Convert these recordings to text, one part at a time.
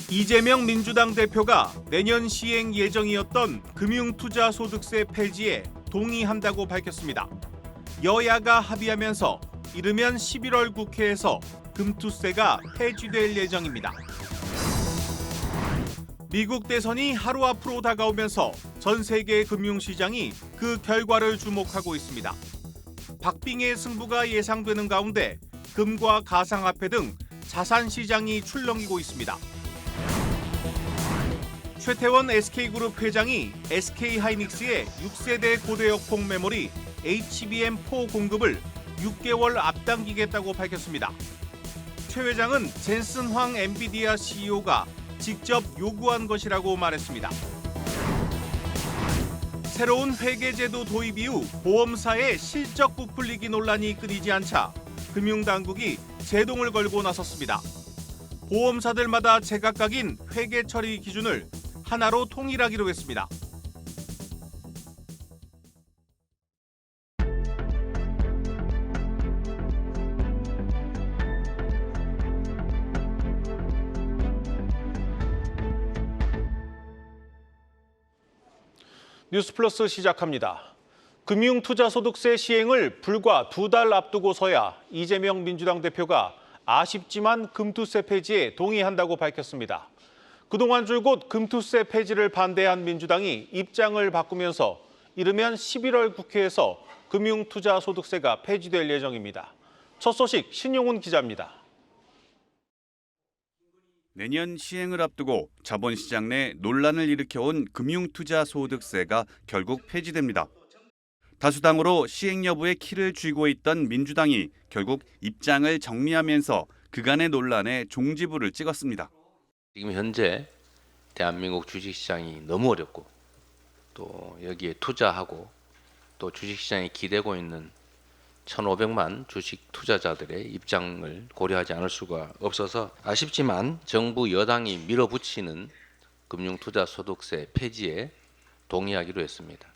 이재명 민주당 대표가 내년 시행 예정이었던 금융투자소득세 폐지에 동의한다고 밝혔습니다. 여야가 합의하면서 이르면 11월 국회에서 금투세가 폐지될 예정입니다. 미국 대선이 하루 앞으로 다가오면서 전 세계 금융시장이 그 결과를 주목하고 있습니다. 박빙의 승부가 예상되는 가운데 금과 가상화폐 등 자산 시장이 출렁이고 있습니다. 최태원 SK그룹 회장이 SK하이닉스의 6세대 고대역폭 메모리 HBM4 공급을 6개월 앞당기겠다고 밝혔습니다. 최 회장은 젠슨 황 엔비디아 CEO가 직접 요구한 것이라고 말했습니다. 새로운 회계제도 도입 이후 보험사의 실적 부풀리기 논란이 끊이지 않자 금융당국이 제동을 걸고 나섰습니다. 보험사들마다 제각각인 회계 처리 기준을 하나로 통일하기로 했습니다. 뉴스플러스 시작합니다. 금융투자소득세 시행을 불과 2달 앞두고서야 이재명 민주당 대표가 아쉽지만 금투세 폐지에 동의한다고 밝혔습니다. 그동안 줄곧 금투세 폐지를 반대한 민주당이 입장을 바꾸면서 이르면 11월 국회에서 금융투자소득세가 폐지될 예정입니다. 첫 소식 신용훈 기자입니다. 내년 시행을 앞두고 자본시장 내 논란을 일으켜온 금융투자소득세가 결국 폐지됩니다. 다수당으로 시행 여부의 키를 쥐고 있던 민주당이 결국 입장을 정리하면서 그간의 논란에 종지부를 찍었습니다. 지금 현재 대한민국 주식시장이 너무 어렵고 또 여기에 투자하고 또 주식시장에 기대고 있는 1,500만 주식 투자자들의 입장을 고려하지 않을 수가 없어서 아쉽지만 정부 여당이 밀어붙이는 금융투자소득세 폐지에 동의하기로 했습니다.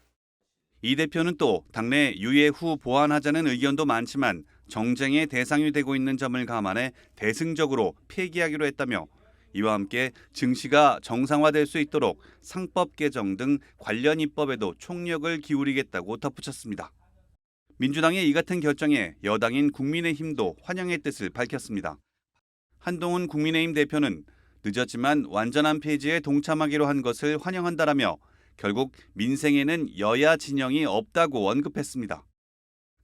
이 대표는 또 당내 유예 후 보완하자는 의견도 많지만 정쟁의 대상이 되고 있는 점을 감안해 대승적으로 폐기하기로 했다며 이와 함께 증시가 정상화될 수 있도록 상법 개정 등 관련 입법에도 총력을 기울이겠다고 덧붙였습니다. 민주당의 이 같은 결정에 여당인 국민의힘도 환영의 뜻을 밝혔습니다. 한동훈 국민의힘 대표는 늦었지만 완전한 폐지에 동참하기로 한 것을 환영한다라며 결국 민생에는 여야 진영이 없다고 언급했습니다.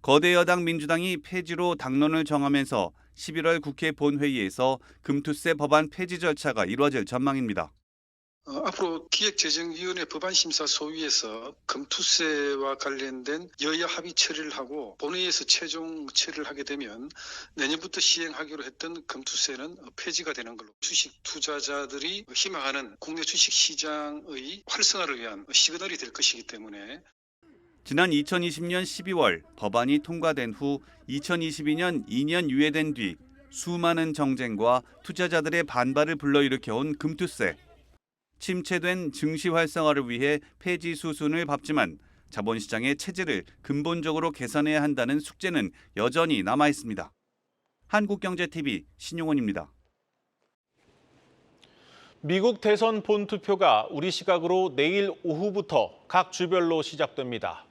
거대 여당 민주당이 폐지로 당론을 정하면서 11월 국회 본회의에서 금투세 법안 폐지 절차가 이루어질 전망입니다. 앞으로 기획재정위원회 법안심사 소위에서 금투세와 관련된 여야 합의 처리를 하고 본회의에서 최종 처리를 하게 되면 내년부터 시행하기로 했던 금투세는 폐지가 되는 걸로 주식 투자자들이 희망하는 국내 주식시장의 활성화를 위한 시그널이 될 것이기 때문에 지난 2020년 12월 법안이 통과된 후 2022년 2년 유예된 뒤 수많은 정쟁과 투자자들의 반발을 불러일으켜온 금투세. 침체된 증시 활성화를 위해 폐지 수순을 밟지만 자본시장의 체질을 근본적으로 개선해야 한다는 숙제는 여전히 남아 있습니다. 한국경제TV 신용원입니다. 미국 대선 본투표가 우리 시각으로 내일 오후부터 각 주별로 시작됩니다.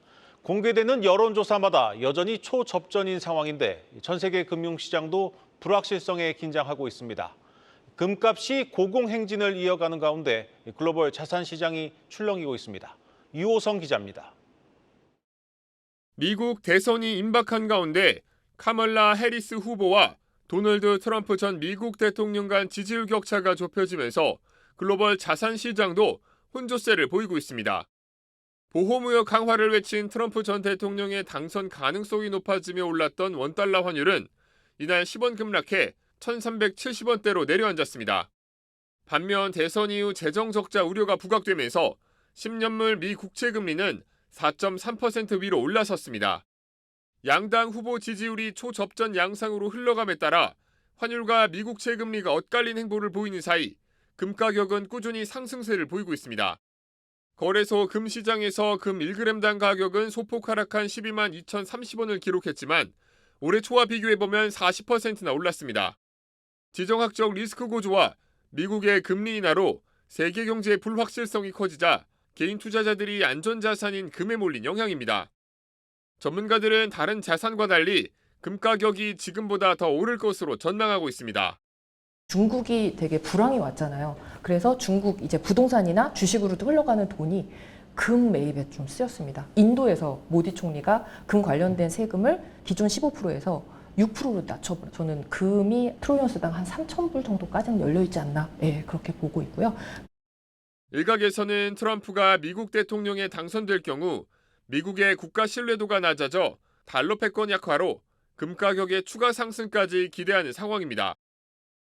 공개되는 여론조사마다 여전히 초접전인 상황인데 전 세계 금융시장도 불확실성에 긴장하고 있습니다. 금값이 고공행진을 이어가는 가운데 글로벌 자산시장이 출렁이고 있습니다. 유호성 기자입니다. 미국 대선이 임박한 가운데 카멀라 해리스 후보와 도널드 트럼프 전 미국 대통령 간 지지율 격차가 좁혀지면서 글로벌 자산시장도 혼조세를 보이고 있습니다. 보호무역 강화를 외친 트럼프 전 대통령의 당선 가능성이 높아지며 올랐던 원달러 환율은 이날 10원 급락해 1,370원대로 내려앉았습니다. 반면 대선 이후 재정 적자 우려가 부각되면서 10년물 미 국채금리는 4.3% 위로 올라섰습니다. 양당 후보 지지율이 초접전 양상으로 흘러감에 따라 환율과 미국 채금리가 엇갈린 행보를 보이는 사이 금 가격은 꾸준히 상승세를 보이고 있습니다. 거래소 금 시장에서 금 1g당 가격은 소폭 하락한 12만 2,030원을 기록했지만 올해 초와 비교해보면 40%나 올랐습니다. 지정학적 리스크 고조와 미국의 금리 인하로 세계 경제의 불확실성이 커지자 개인 투자자들이 안전자산인 금에 몰린 영향입니다. 전문가들은 다른 자산과 달리 금 가격이 지금보다 더 오를 것으로 전망하고 있습니다. 중국이 되게 불황이 왔잖아요. 그래서 중국 이제 부동산이나 주식으로도 흘러가는 돈이 금 매입에 좀 쓰였습니다. 인도에서 모디 총리가 금 관련된 세금을 기존 15%에서 6%로 낮춰버려. 저는 금이 트로이언스당 한 3,000불 정도까지는 열려있지 않나, 그렇게 보고 있고요. 일각에서는 트럼프가 미국 대통령에 당선될 경우 미국의 국가 신뢰도가 낮아져 달러 패권 약화로 금 가격의 추가 상승까지 기대하는 상황입니다.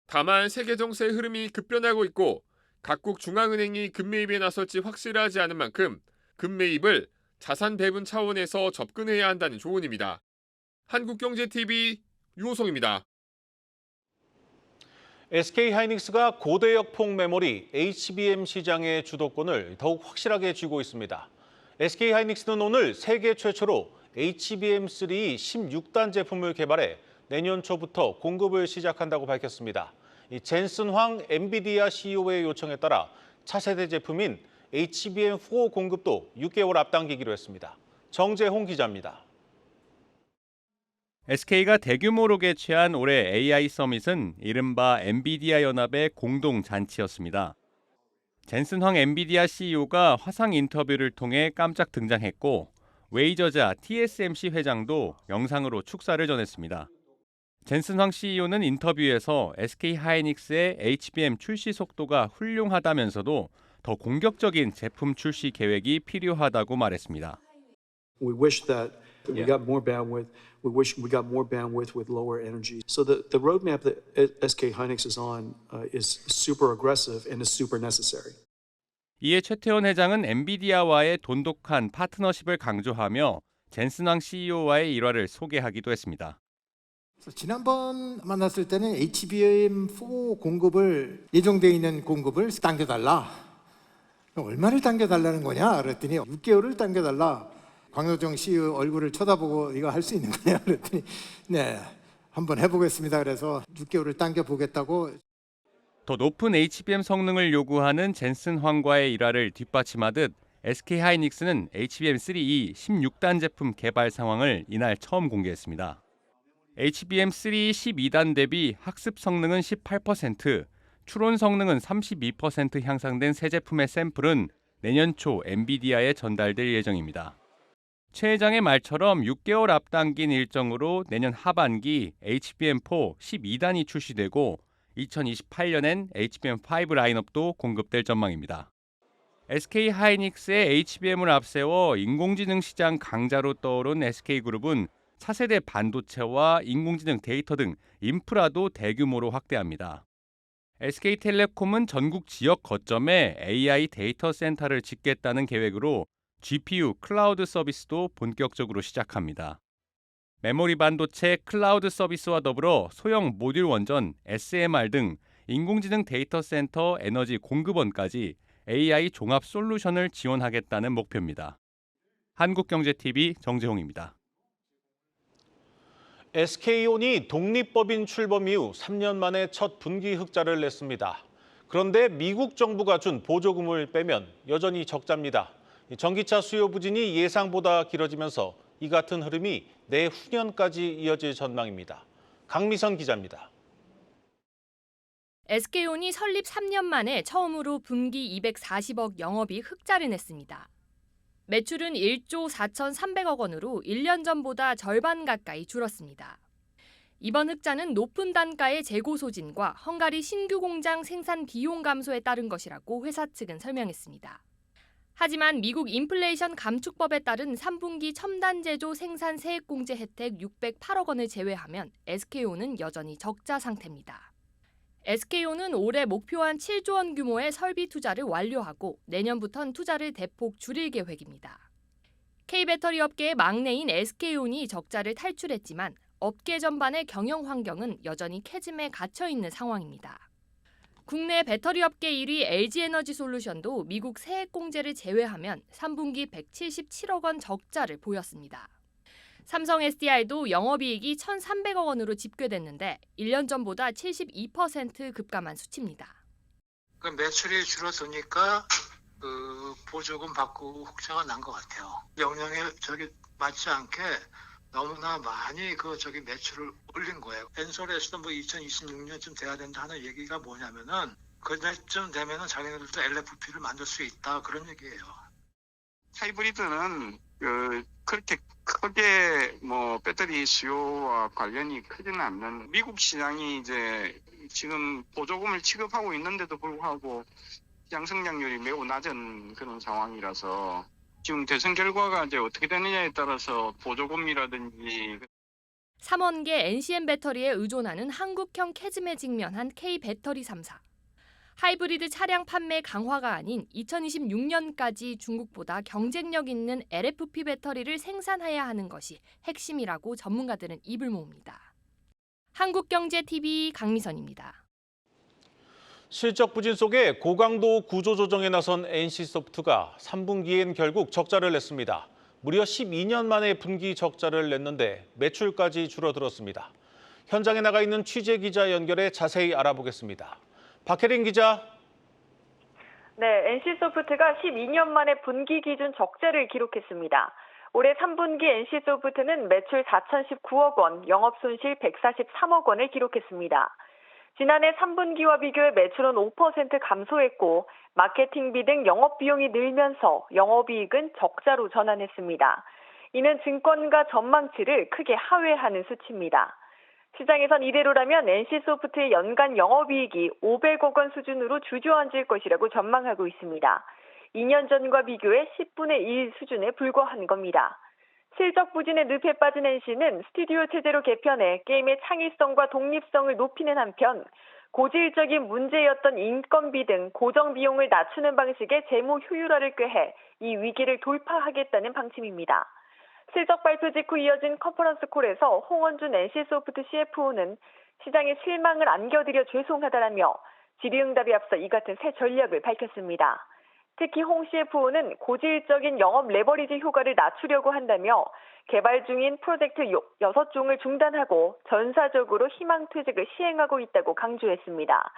다만 세계 정세의 흐름이 급변하고 있고 각국 중앙은행이 금 매입에 나설지 확실하지 않은 만큼 금 매입을 자산 배분 차원에서 접근해야 한다는 조언입니다. 한국경제TV 유호성입니다. SK하이닉스가 고대역 폭 메모리 HBM 시장의 주도권을 더욱 확실하게 쥐고 있습니다. SK하이닉스는 오늘 세계 최초로 HBM3 16단 제품을 개발해 내년 초부터 공급을 시작한다고 밝혔습니다. 젠슨 황 엔비디아 CEO의 요청에 따라 차세대 제품인 HBM4 공급도 6개월 앞당기기로 했습니다. 정재홍 기자입니다. SK가 대규모로 개최한 올해 AI 서밋은 이른바 엔비디아 연합의 공동 잔치였습니다. 젠슨 황 엔비디아 CEO가 화상 인터뷰를 통해 깜짝 등장했고 웨이저자 TSMC 회장도 영상으로 축사를 전했습니다. 젠슨 황 CEO는 인터뷰에서 SK하이닉스의 HBM 출시 속도가 훌륭하다면서도 더 공격적인 제품 출시 계획이 필요하다고 말했습니다. We wish that we got more bandwidth. We wish we got more bandwidth with lower energy. So the roadmap that SK Hynix is on is super aggressive and is super necessary. 이에 최태원 회장은 엔비디아와의 돈독한 파트너십을 강조하며 젠슨 황 CEO와의 일화를 소개하기도 했습니다. 지난번 만났을 때는 HBM4 공급을 예정되어 있는 공급을 당겨달라. 얼마를 당겨달라는 거냐? 그랬더니 6개월을 당겨달라. 광노정 CEO 얼굴을 쳐다보고 이거 할 수 있는 거냐? 그랬더니 네, 한번 해보겠습니다. 그래서 6개월을 당겨보겠다고. 더 높은 HBM 성능을 요구하는 젠슨 황과의 일화를 뒷받침하듯 SK하이닉스는 HBM3E 16단 제품 개발 상황을 이날 처음 공개했습니다. HBM3 12단 대비 학습 성능은 18%, 추론 성능은 32% 향상된 새 제품의 샘플은 내년 초 엔비디아에 전달될 예정입니다. 최 회장의 말처럼 6개월 앞당긴 일정으로 내년 하반기 HBM4 12단이 출시되고 2028년엔 HBM5 라인업도 공급될 전망입니다. SK하이닉스의 HBM을 앞세워 인공지능 시장 강자로 떠오른 SK그룹은 차세대 반도체와 인공지능 데이터 등 인프라도 대규모로 확대합니다. SK텔레콤은 전국 지역 거점에 AI 데이터 센터를 짓겠다는 계획으로 GPU 클라우드 서비스도 본격적으로 시작합니다. 메모리 반도체 클라우드 서비스와 더불어 소형 모듈 원전, SMR 등 인공지능 데이터 센터 에너지 공급원까지 AI 종합 솔루션을 지원하겠다는 목표입니다. 한국경제TV 정재홍입니다. SK온이 독립법인 출범 이후 3년 만에 첫 분기 흑자를 냈습니다. 그런데 미국 정부가 준 보조금을 빼면 여전히 적자입니다. 전기차 수요 부진이 예상보다 길어지면서 이 같은 흐름이 내후년까지 이어질 전망입니다. 강미선 기자입니다. SK온이 설립 3년 만에 처음으로 분기 240억 영업이익 흑자를 냈습니다. 매출은 1조 4,300억 원으로 1년 전보다 절반 가까이 줄었습니다. 이번 흑자는 높은 단가의 재고 소진과 헝가리 신규 공장 생산 비용 감소에 따른 것이라고 회사 측은 설명했습니다. 하지만 미국 인플레이션 감축법에 따른 3분기 첨단 제조 생산 세액 공제 혜택 608억 원을 제외하면 SK온은 여전히 적자 상태입니다. SK온은 올해 목표한 7조 원 규모의 설비 투자를 완료하고 내년부터는 투자를 대폭 줄일 계획입니다. K배터리 업계의 막내인 SK온이 적자를 탈출했지만 업계 전반의 경영 환경은 여전히 캐즘에 갇혀 있는 상황입니다. 국내 배터리 업계 1위 LG에너지솔루션도 미국 세액 공제를 제외하면 3분기 177억 원 적자를 보였습니다. 삼성 SDI도 영업이익이 1,300억 원으로 집계됐는데 1년 전보다 72% 급감한 수치입니다. 매출이 줄어드니까 보조금 받고 흑자가 난 것 같아요. 명령에 맞지 않게 너무나 많이 매출을 올린 거예요. 엔솔에서도 2026년쯤 돼야 된다 하는 얘기가 뭐냐면은 그때쯤 되면은 자기네들도 LFP를 만들 수 있다 그런 얘기예요. 하이브리드는 그렇게 크게 배터리 수요와 관련이 크지는 않는 미국 시장이 이제 지금 보조금을 취급하고 있는데도 불구하고 시장 성장률이 매우 낮은 그런 상황이라서 지금 대선 결과가 이제 어떻게 되느냐에 따라서 보조금이라든지 3원계 NCM 배터리에 의존하는 한국형 캐즘에 직면한 K배터리 3사. 하이브리드 차량 판매 강화가 아닌 2026년까지 중국보다 경쟁력 있는 LFP 배터리를 생산해야 하는 것이 핵심이라고 전문가들은 입을 모읍니다. 한국경제TV 강미선입니다. 실적 부진 속에 고강도 구조조정에 나선 NC소프트가 3분기엔 결국 적자를 냈습니다. 무려 12년 만에 분기 적자를 냈는데 매출까지 줄어들었습니다. 현장에 나가 있는 취재 기자 연결해 자세히 알아보겠습니다. 박혜린 기자. 네, NC소프트가 12년 만에 분기 기준 적자를 기록했습니다. 올해 3분기 NC소프트는 매출 4,019억 원, 영업손실 143억 원을 기록했습니다. 지난해 3분기와 비교해 매출은 5% 감소했고 마케팅비 등 영업비용이 늘면서 영업이익은 적자로 전환했습니다. 이는 증권가 전망치를 크게 하회하는 수치입니다. 시장에선 이대로라면 NC소프트의 연간 영업이익이 500억 원 수준으로 주저앉을 것이라고 전망하고 있습니다. 2년 전과 비교해 10분의 1 수준에 불과한 겁니다. 실적 부진의 늪에 빠진 NC는 스튜디오 체제로 개편해 게임의 창의성과 독립성을 높이는 한편 고질적인 문제였던 인건비 등 고정 비용을 낮추는 방식의 재무 효율화를 꾀해 이 위기를 돌파하겠다는 방침입니다. 실적 발표 직후 이어진 컨퍼런스 콜에서 홍원준 NC소프트 CFO는 시장의 실망을 안겨드려 죄송하다라며 질의응답에 앞서 이 같은 새 전략을 밝혔습니다. 특히 홍 CFO는 고질적인 영업 레버리지 효과를 낮추려고 한다며 개발 중인 프로젝트 6종을 중단하고 전사적으로 희망퇴직을 시행하고 있다고 강조했습니다.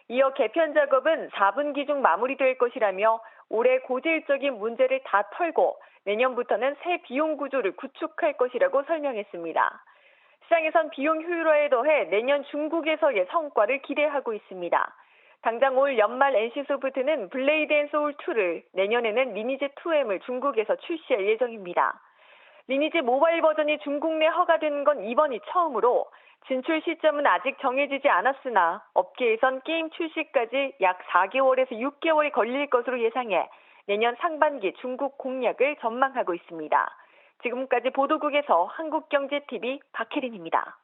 이어 개편 작업은 4분기 중 마무리될 것이라며 올해 고질적인 문제를 다 털고 내년부터는 새 비용 구조를 구축할 것이라고 설명했습니다. 시장에선 비용 효율화에 더해 내년 중국에서의 성과를 기대하고 있습니다. 당장 올 연말 NC소프트는 블레이드 앤 소울 2를 내년에는 리니지 2M을 중국에서 출시할 예정입니다. 리니지 모바일 버전이 중국 내 허가된 건 이번이 처음으로 진출 시점은 아직 정해지지 않았으나 업계에선 게임 출시까지 약 4개월에서 6개월이 걸릴 것으로 예상해 내년 상반기 중국 공략을 전망하고 있습니다. 지금까지 보도국에서 한국경제TV 박혜린입니다.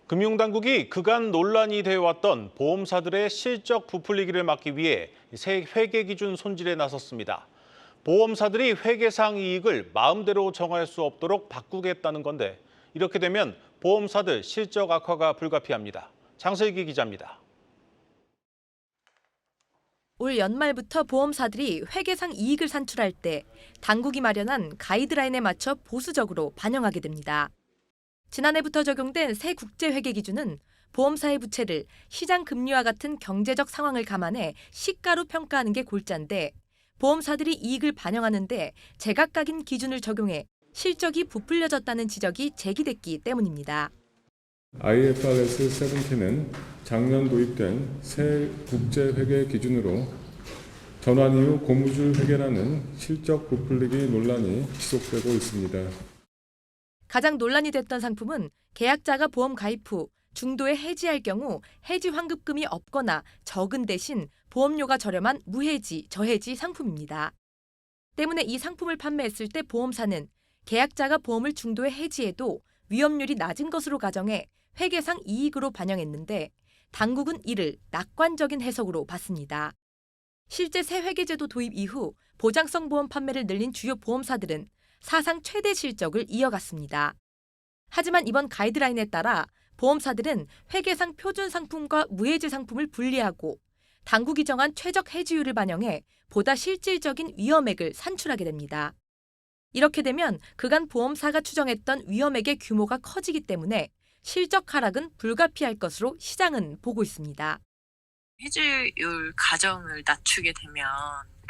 금융당국이 그간 논란이 되어왔던 보험사들의 실적 부풀리기를 막기 위해 새 회계 기준 손질에 나섰습니다. 보험사들이 회계상 이익을 마음대로 정할 수 없도록 바꾸겠다는 건데 이렇게 되면 보험사들 실적 악화가 불가피합니다. 장슬기 기자입니다. 올 연말부터 보험사들이 회계상 이익을 산출할 때 당국이 마련한 가이드라인에 맞춰 보수적으로 반영하게 됩니다. 지난해부터 적용된 새 국제회계 기준은 보험사의 부채를 시장 금리와 같은 경제적 상황을 감안해 시가로 평가하는 게 골자인데 보험사들이 이익을 반영하는데 제각각인 기준을 적용해 실적이 부풀려졌다는 지적이 제기됐기 때문입니다. IFRS 17은 작년 도입된 새 국제회계 기준으로 전환 이후 고무줄 회계라는 실적 부풀리기 논란이 지속되고 있습니다. 가장 논란이 됐던 상품은 계약자가 보험 가입 후 중도에 해지할 경우 해지 환급금이 없거나 적은 대신 보험료가 저렴한 무해지, 저해지 상품입니다. 때문에 이 상품을 판매했을 때 보험사는 계약자가 보험을 중도에 해지해도 위험률이 낮은 것으로 가정해 회계상 이익으로 반영했는데 당국은 이를 낙관적인 해석으로 봤습니다. 실제 새 회계제도 도입 이후 보장성 보험 판매를 늘린 주요 보험사들은 사상 최대 실적을 이어갔습니다. 하지만 이번 가이드라인에 따라 보험사들은 회계상 표준 상품과 무해지 상품을 분리하고 당국이 정한 최적 해지율을 반영해 보다 실질적인 위험액을 산출하게 됩니다. 이렇게 되면 그간 보험사가 추정했던 위험액의 규모가 커지기 때문에 실적 하락은 불가피할 것으로 시장은 보고 있습니다. 해지율 가정을 낮추게 되면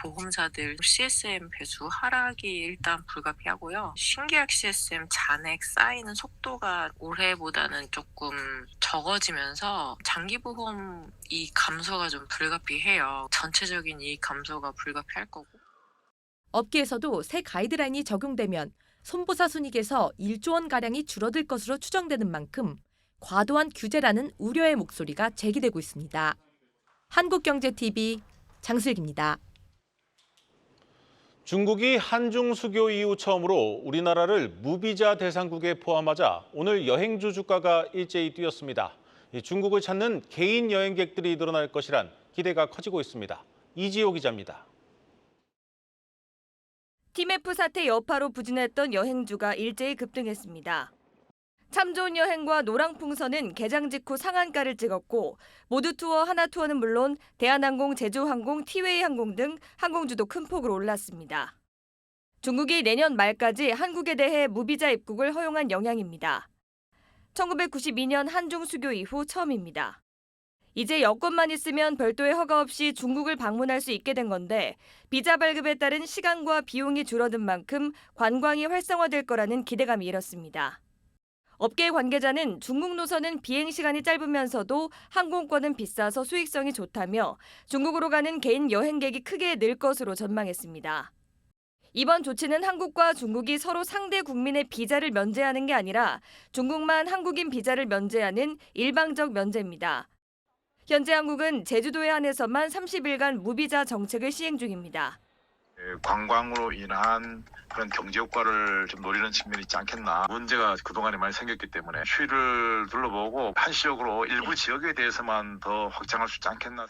보험사들 CSM 배수 하락이 일단 불가피하고요. 신계약 CSM 잔액 쌓이는 속도가 올해보다는 조금 적어지면서 장기보험 이익 감소가 좀 불가피해요. 전체적인 이익 감소가 불가피할 거고. 업계에서도 새 가이드라인이 적용되면 손보사 손익에서 1조 원가량이 줄어들 것으로 추정되는 만큼 과도한 규제라는 우려의 목소리가 제기되고 있습니다. 한국경제TV 장슬기입니다. 중국이 한중 수교 이후 처음으로 우리나라를 무비자 대상국에 포함하자 오늘 여행주 주가가 일제히 뛰었습니다. 중국을 찾는 개인 여행객들이 늘어날 것이란 기대가 커지고 있습니다. 이지호 기자입니다. TMF 사태 여파로 부진했던 여행주가 일제히 급등했습니다. 참 좋은 여행과 노랑풍선은 개장 직후 상한가를 찍었고 모두투어, 하나투어는 물론 대한항공, 제주항공, 티웨이 항공 등 항공주도 큰 폭으로 올랐습니다. 중국이 내년 말까지 한국에 대해 무비자 입국을 허용한 영향입니다. 1992년 한중 수교 이후 처음입니다. 이제 여권만 있으면 별도의 허가 없이 중국을 방문할 수 있게 된 건데 비자 발급에 따른 시간과 비용이 줄어든 만큼 관광이 활성화될 거라는 기대감이 일었습니다. 업계 관계자는 중국 노선은 비행시간이 짧으면서도 항공권은 비싸서 수익성이 좋다며 중국으로 가는 개인 여행객이 크게 늘 것으로 전망했습니다. 이번 조치는 한국과 중국이 서로 상대 국민의 비자를 면제하는 게 아니라 중국만 한국인 비자를 면제하는 일방적 면제입니다. 현재 한국은 제주도에 한해서만 30일간 무비자 정책을 시행 중입니다. 관광으로 인한 그런 경제 효과를 좀 노리는 측면이 있지 않겠나. 문제가 그동안에 많이 생겼기 때문에 추이를 둘러보고 한시적으로 일부 지역에 대해서만 더 확장할 수 있지 않겠나.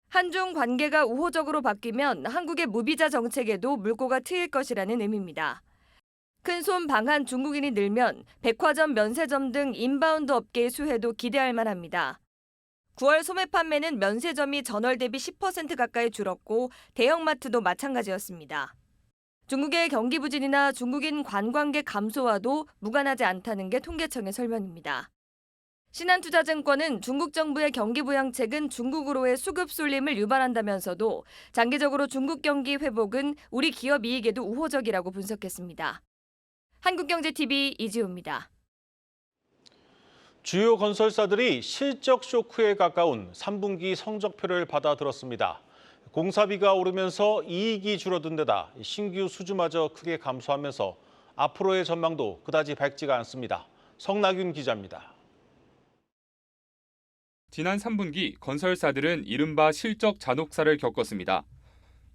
한중 관계가 우호적으로 바뀌면 한국의 무비자 정책에도 물꼬가 트일 것이라는 의미입니다. 큰손 방한 중국인이 늘면 백화점, 면세점 등 인바운드 업계의 수혜도 기대할 만합니다. 9월 소매 판매는 면세점이 전월 대비 10% 가까이 줄었고 대형마트도 마찬가지였습니다. 중국의 경기 부진이나 중국인 관광객 감소와도 무관하지 않다는 게 통계청의 설명입니다. 신한투자증권은 중국 정부의 경기 부양책은 중국으로의 수급 쏠림을 유발한다면서도 장기적으로 중국 경기 회복은 우리 기업 이익에도 우호적이라고 분석했습니다. 한국경제TV 이지우입니다. 주요 건설사들이 실적 쇼크에 가까운 3분기 성적표를 받아들었습니다. 공사비가 오르면서 이익이 줄어든 데다 신규 수주마저 크게 감소하면서 앞으로의 전망도 그다지 밝지가 않습니다. 성나균 기자입니다. 지난 3분기 건설사들은 이른바 실적 잔혹사를 겪었습니다.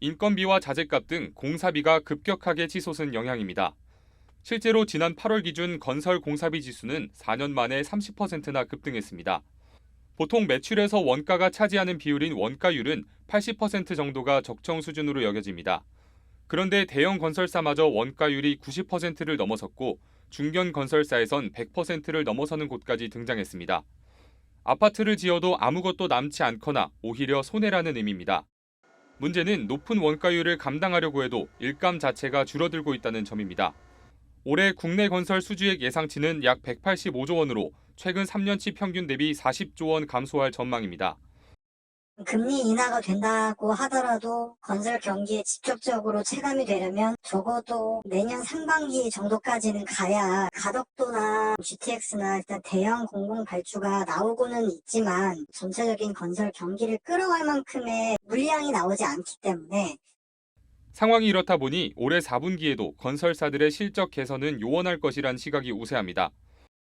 인건비와 자재값 등 공사비가 급격하게 치솟은 영향입니다. 실제로 지난 8월 기준 건설 공사비 지수는 4년 만에 30%나 급등했습니다. 보통 매출에서 원가가 차지하는 비율인 원가율은 80% 정도가 적정 수준으로 여겨집니다. 그런데 대형 건설사마저 원가율이 90%를 넘어섰고 중견 건설사에선 100%를 넘어서는 곳까지 등장했습니다. 아파트를 지어도 아무것도 남지 않거나 오히려 손해라는 의미입니다. 문제는 높은 원가율을 감당하려고 해도 일감 자체가 줄어들고 있다는 점입니다. 올해 국내 건설 수주액 예상치는 약 185조 원으로 최근 3년치 평균 대비 40조 원 감소할 전망입니다. 금리 인하가 된다고 하더라도 건설 경기에 직접적으로 체감이 되려면 적어도 내년 상반기 정도까지는 가야 가덕도나 GTX나 일단 대형 공공 발주가 나오고는 있지만 전체적인 건설 경기를 끌어갈 만큼의 물량이 나오지 않기 때문에 상황이 이렇다 보니 올해 4분기에도 건설사들의 실적 개선은 요원할 것이란 시각이 우세합니다.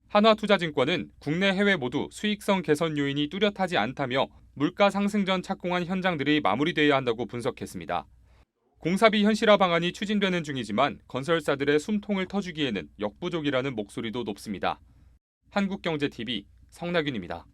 한화투자증권은 국내 해외 모두 수익성 개선 요인이 뚜렷하지 않다며 물가 상승 전 착공한 현장들이 마무리돼야 한다고 분석했습니다. 공사비 현실화 방안이 추진되는 중이지만 건설사들의 숨통을 터주기에는 역부족이라는 목소리도 높습니다. 한국경제TV 성나균입니다.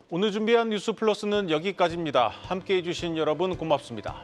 오늘 준비한 뉴스 플러스는 여기까지입니다. 함께해 주신 여러분 고맙습니다.